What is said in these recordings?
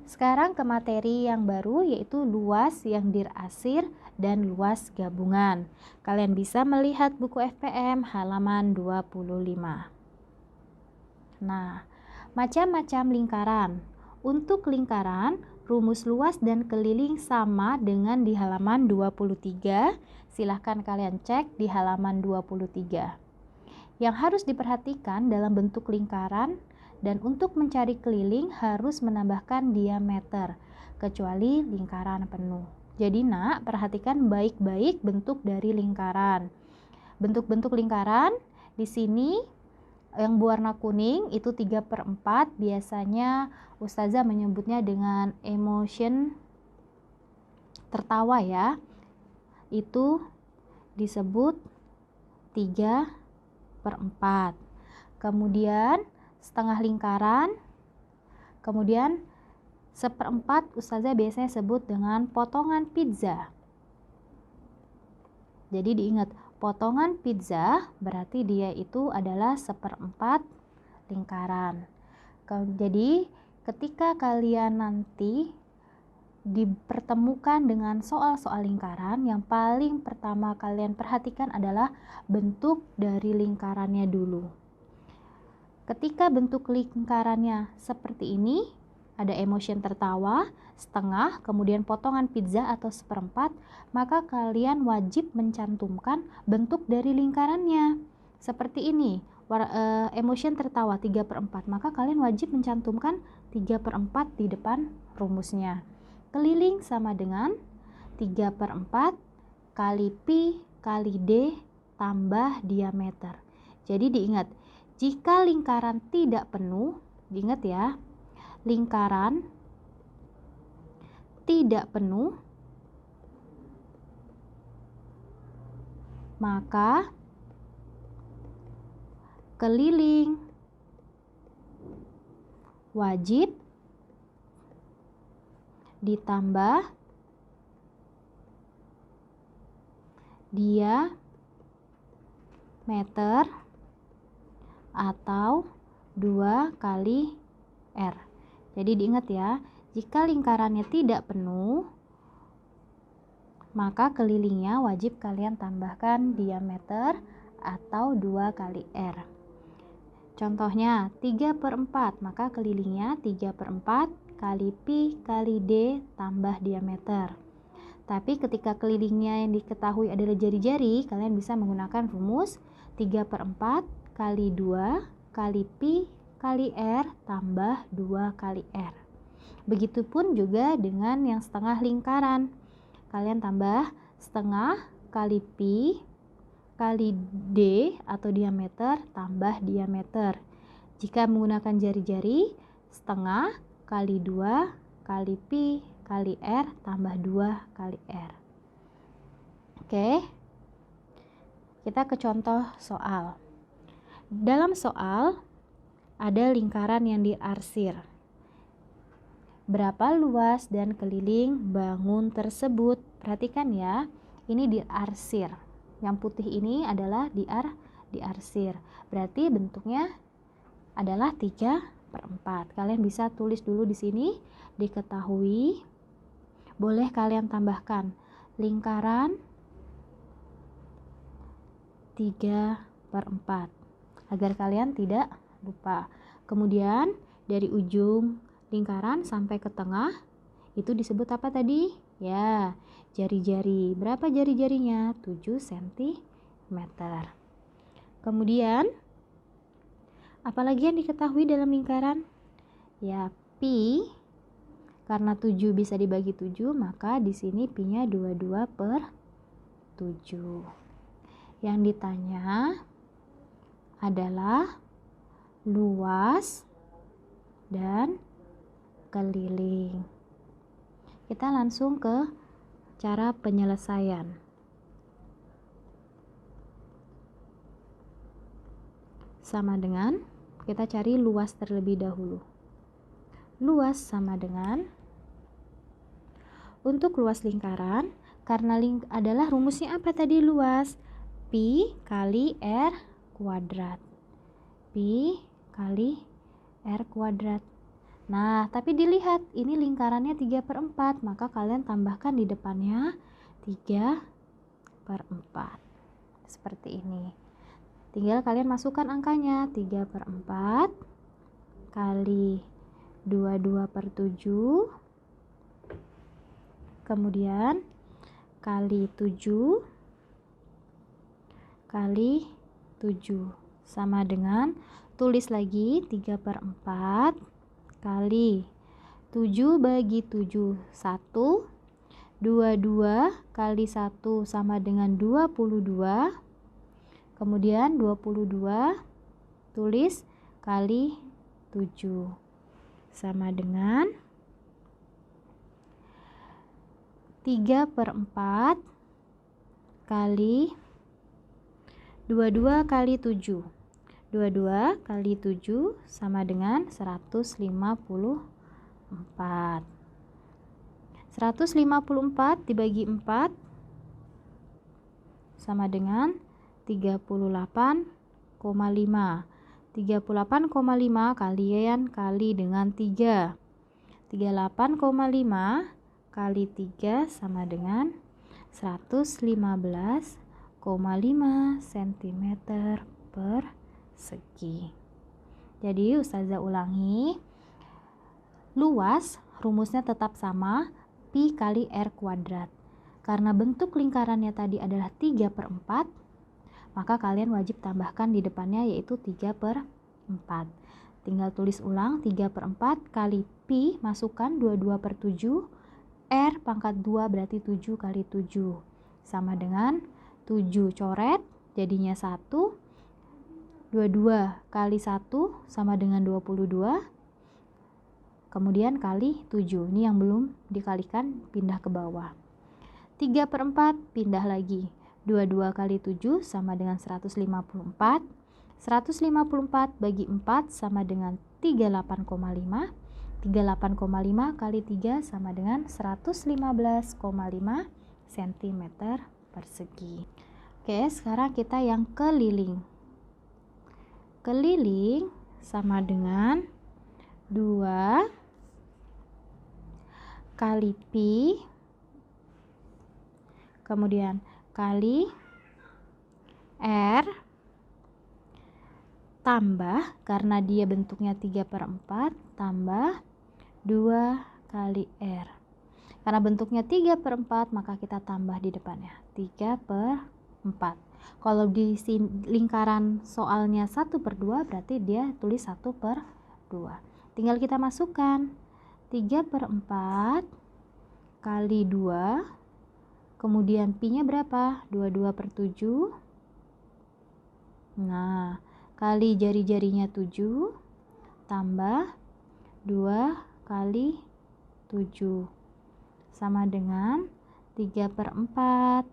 Sekarang ke materi yang baru, yaitu luas yang diarsir dan luas gabungan. Kalian bisa melihat buku FPM halaman 25. Nah, macam-macam lingkaran. Untuk lingkaran, rumus luas dan keliling sama dengan di halaman 23. Silahkan kalian cek di halaman 23. Yang harus diperhatikan dalam bentuk lingkaran dan untuk mencari keliling harus menambahkan diameter, kecuali lingkaran penuh. Jadi nak, perhatikan baik-baik bentuk dari lingkaran. Bentuk-bentuk lingkaran di sini yang berwarna kuning itu 3/4, biasanya Ustazah menyebutnya dengan emotion tertawa ya. Itu disebut 3/4. Kemudian setengah lingkaran, kemudian 1/4 Ustazah biasanya sebut dengan potongan pizza. Jadi diingat, potongan pizza berarti dia itu adalah 1/4 lingkaran. Jadi ketika kalian nanti dipertemukan dengan soal-soal lingkaran, yang paling pertama kalian perhatikan adalah bentuk dari lingkarannya dulu. Ketika bentuk lingkarannya seperti ini, ada emotion tertawa, setengah, kemudian potongan pizza atau 1/4, maka kalian wajib mencantumkan bentuk dari lingkarannya. Seperti ini, emotion tertawa 3/4, maka kalian wajib mencantumkan 3/4 di depan rumusnya. Keliling sama dengan 3/4 kali pi kali d tambah diameter. Jadi diingat, jika lingkaran tidak penuh, diingat ya, lingkaran tidak penuh, maka keliling wajib ditambah diameter atau 2 kali R. Jadi diingat ya, jika lingkarannya tidak penuh, maka kelilingnya wajib kalian tambahkan diameter atau 2 kali R. Contohnya 3/4, maka kelilingnya 3/4 kali pi kali d tambah diameter. Tapi ketika kelilingnya yang diketahui adalah jari-jari, kalian bisa menggunakan rumus 3/4 kali 2 kali pi kali r tambah 2 kali r. Begitupun juga dengan yang setengah lingkaran. Kalian tambah setengah kali pi kali d atau diameter tambah diameter. Jika menggunakan jari-jari, setengah kali 2 kali pi kali r tambah 2 kali r. Oke, kita ke contoh soal. Dalam soal ada lingkaran yang diarsir. Berapa luas dan keliling bangun tersebut? Perhatikan ya, ini diarsir. Yang putih ini adalah diarsir. Berarti bentuknya adalah 3/4. Kalian bisa tulis dulu di sini, diketahui. Boleh kalian tambahkan lingkaran 3/4 agar kalian tidak lupa. Kemudian dari ujung lingkaran sampai ke tengah itu disebut apa tadi? Ya, jari-jari. Berapa jari-jarinya? 7 cm. Kemudian apalagi yang diketahui dalam lingkaran? Ya, pi. Karena 7 bisa dibagi 7, maka di sini pi-nya 22/7. Yang ditanya adalah luas dan keliling. Kita langsung ke cara penyelesaian. Sama dengan, kita cari luas terlebih dahulu. Luas sama dengan, untuk luas lingkaran, karena adalah rumusnya apa tadi luas? Pi kali R kuadrat. Pi kali R kuadrat. Nah, tapi dilihat ini lingkarannya 3/4, maka kalian tambahkan di depannya 3/4. Seperti ini. Tinggal kalian masukkan angkanya, 3/4 kali 22/7, kemudian kali 7 kali 7 sama dengan, tulis lagi 3/4 kali 7 bagi 7 1, 22 kali 1 sama dengan 22, kemudian 22 tulis kali 7 sama dengan 3/4 kali 22 kali 7. 22 kali 7 sama dengan 154. 154 dibagi 4 sama dengan 38,5. 38,5 kalian kali dengan 3. 38,5 kali 3 sama dengan 115,5 cm persegi. Jadi Ustazah ulangi, luas rumusnya tetap sama, pi kali r kuadrat. Karena bentuk lingkarannya tadi adalah 3/4, maka kalian wajib tambahkan di depannya yaitu 3/4. Tinggal tulis ulang, 3/4 kali pi, masukkan 22/7, r pangkat 2 berarti 7 kali 7 sama dengan 7 coret jadinya 1, 22 kali 1 sama dengan 22, kemudian kali 7. Ini yang belum dikalikan, pindah ke bawah. 3/4 pindah lagi, 22 kali 7 sama dengan 154. 154 bagi 4 sama dengan 38,5. 38,5 kali 3 sama dengan 115,5 cm persegi. Oke, sekarang kita yang keliling. Keliling sama dengan 2 kali pi, kemudian kali r, tambah, karena dia bentuknya 3/4, tambah 2 kali r. Karena bentuknya 3/4, maka kita tambah di depannya 3/4. Kalau di lingkaran soalnya 1/2, berarti dia tulis 1/2. Tinggal kita masukkan 3/4 kali 2, kemudian pi-nya berapa? 22/7. Nah, kali jari-jarinya 7 tambah 2 kali 7 sama dengan 3/4.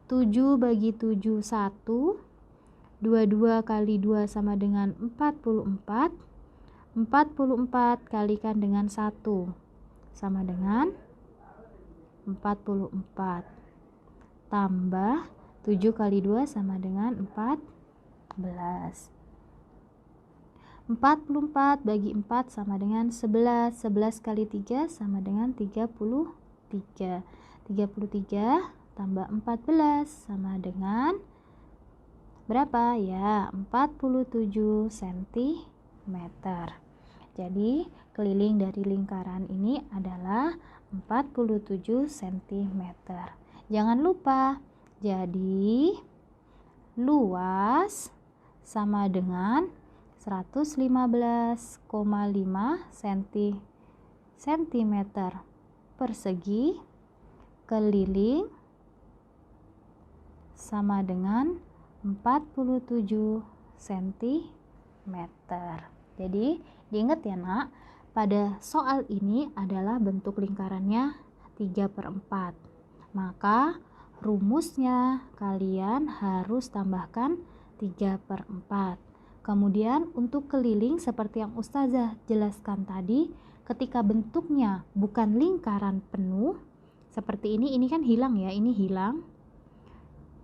7 bagi 7 1, 22 kali 2 sama dengan 44. 44 kalikan dengan 1 sama dengan 44, tambah 7 kali 2 sama dengan 14. 44 bagi 4 sama dengan 11. 11 kali 3 sama dengan 33. 33 tambah 14 sama dengan berapa? Ya, 47 cm. Jadi keliling dari lingkaran ini adalah 47 cm. Jangan lupa, jadi luas sama dengan 115,5 cm persegi, keliling sama dengan 47 cm. Jadi diingat ya nak, pada soal ini adalah bentuk lingkarannya 3/4. Maka rumusnya kalian harus tambahkan 3/4. Kemudian untuk keliling seperti yang Ustazah jelaskan tadi, ketika bentuknya bukan lingkaran penuh seperti ini kan hilang ya, ini hilang.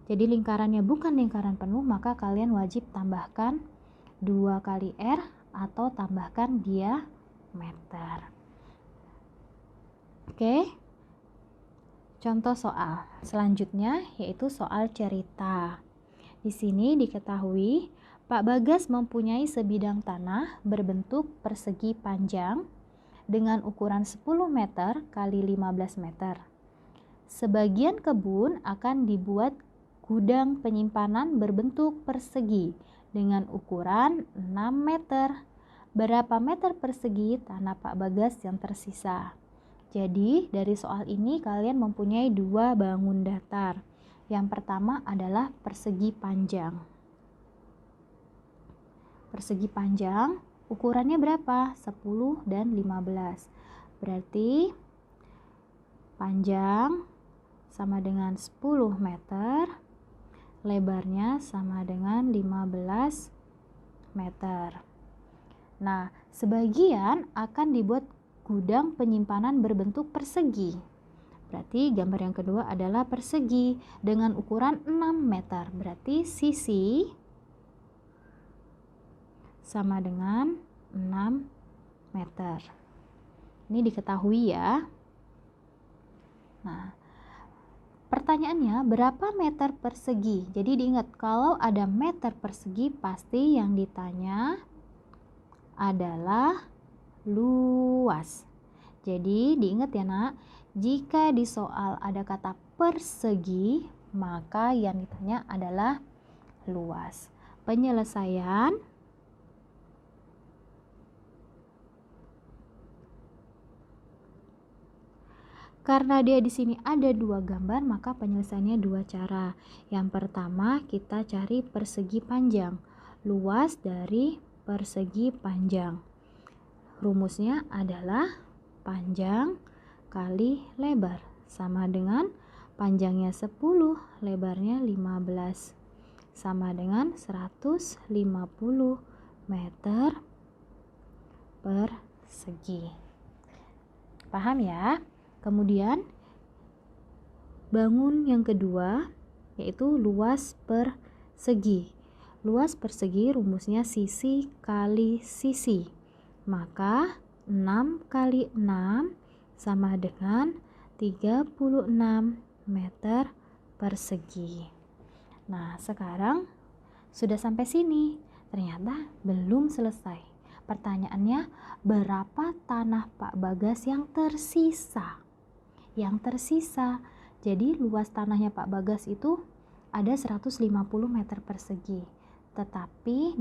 Jadi lingkarannya bukan lingkaran penuh, maka kalian wajib tambahkan 2 kali R atau tambahkan diameter. Oke. Contoh soal selanjutnya yaitu soal cerita. Di sini diketahui Pak Bagas mempunyai sebidang tanah berbentuk persegi panjang dengan ukuran 10 meter kali 15 meter. Sebagian kebun akan dibuat gudang penyimpanan berbentuk persegi dengan ukuran 6 meter. Berapa meter persegi tanah Pak Bagas yang tersisa? Jadi dari soal ini kalian mempunyai dua bangun datar. Yang pertama adalah persegi panjang. Persegi panjang ukurannya berapa? 10 dan 15. Berarti panjang sama dengan 10 meter, lebarnya sama dengan 15 meter. Nah, sebagian akan dibuat gudang penyimpanan berbentuk persegi. Berarti gambar yang kedua adalah persegi dengan ukuran 6 meter. Berarti sisi sama dengan 6 meter. Ini diketahui ya. Nah, pertanyaannya berapa meter persegi? Jadi diingat kalau ada meter persegi pasti yang ditanya adalah luas. Jadi diingat ya nak, jika di soal ada kata persegi, maka yang ditanya adalah luas. Penyelesaian karena dia di sini ada dua gambar, maka penyelesaiannya dua cara. Yang pertama kita cari persegi panjang, luas dari persegi panjang. Rumusnya adalah panjang kali lebar sama dengan panjangnya 10, lebarnya 15 sama dengan 150 meter persegi. Paham ya? Kemudian bangun yang kedua yaitu luas persegi. Luas persegi rumusnya sisi kali sisi. Maka 6 kali 6 sama dengan 36 meter persegi. Nah, sekarang sudah sampai sini. Ternyata belum selesai. Pertanyaannya, berapa tanah Pak Bagas yang tersisa? Yang tersisa. Jadi luas tanahnya Pak Bagas itu ada 150 meter persegi. Tetapi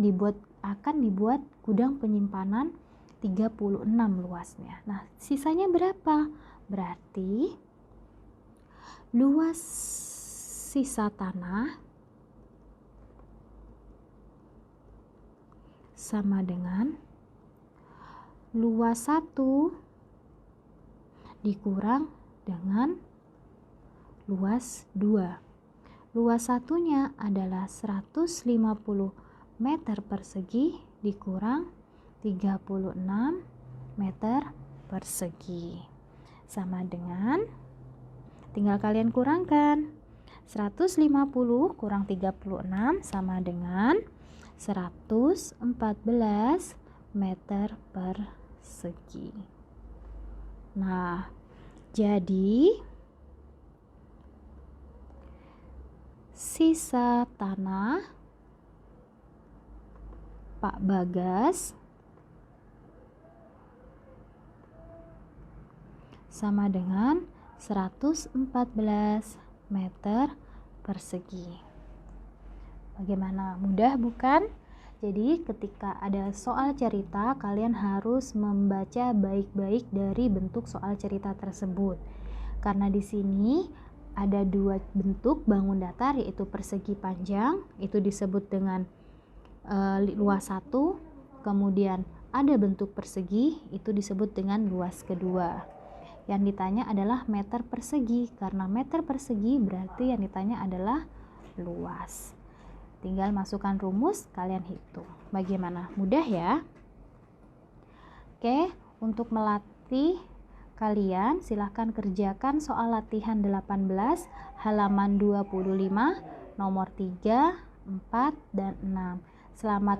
akan dibuat gudang penyimpanan 36 luasnya. Nah, sisanya berapa? Berarti luas sisa tanah sama dengan luas 1 dikurang dengan luas 2. Luas satunya adalah 150 meter persegi dikurang 36 meter persegi. Sama dengan, tinggal kalian kurangkan. 150 kurang 36 sama dengan 114 meter persegi. Nah, jadi sisa tanah Pak Bagas sama dengan 114 meter persegi. Bagaimana? Mudah bukan? Jadi ketika ada soal cerita, kalian harus membaca baik-baik dari bentuk soal cerita tersebut. Karena di sini ada dua bentuk bangun datar, yaitu persegi panjang, itu disebut dengan luas 1. Kemudian ada bentuk persegi, itu disebut dengan luas kedua. Yang ditanya adalah meter persegi, karena meter persegi berarti yang ditanya adalah luas. Tinggal masukkan rumus, kalian hitung. Bagaimana? Mudah ya? Oke, untuk melatih kalian silahkan kerjakan soal latihan 18 halaman 25 nomor 3, 4, dan 6. Selamat